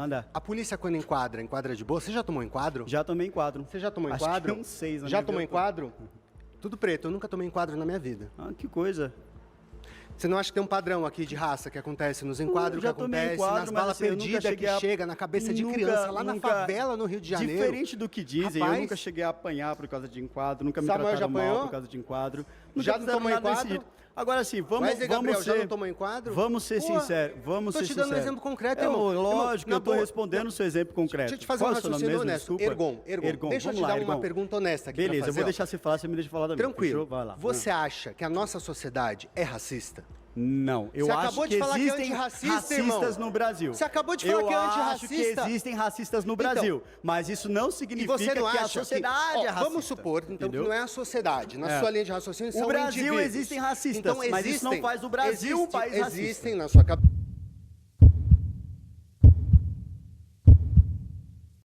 Anda. A polícia, quando enquadra, enquadra de boa? Você já tomou enquadro? Já tomei enquadro. Você já tomou Acho enquadro? que uns 6. Já tomou enquadro? Tudo preto, eu nunca tomei enquadro na minha vida. Ah, que coisa. Você não acha que tem um padrão aqui de raça que acontece nos enquadros, que já tomei acontece enquadro, nas mas balas assim, eu nunca perdidas que cheguei a- chega na cabeça de Nunca- criança, lá na nunca- favela, no Rio de Janeiro? Diferente do que dizem, Rapaz, eu nunca cheguei a apanhar por causa de enquadro, nunca me Samuel já trataram mal apanhou? por causa de enquadro. Nunca Já não fizeram tomou nada desse enquadro? jeito. Agora sim, vamos Wesley Gabriel, ser... já não tomou enquadro? Vamos ser Pô, sinceros, vamos tô ser te dando um sinceros. exemplo concreto, É, irmão. lógico, Irmão, eu estou na boa, respondendo o seu exemplo concreto. Deixa eu te fazer um Qual é o seu nome raciocínio mesmo? honesto. Desculpa. Ergon. Deixa eu te vamos lá, dar uma Ergon. pergunta honesta aqui pra Beleza, eu fazer, vou ó. deixar você falar, você me deixa falar também. Tranquilo. Fechou? Vai lá. Você acha que a nossa sociedade é racista? Não, eu Você acho acabou de que falar que é existem antirracista, racistas irmão. no Brasil. Você acabou de falar que é Eu acho antirracista. que existem racistas no Então, Brasil, mas isso não E significa você não que acha a sociedade ó, é racista. Vamos supor, então, entendeu? que não é a sociedade. Na É. sua linha de raciocínio são O Brasil indivíduos. existem racistas, Então, mas isso não faz o Brasil um país racista. Existem na sua cabeça.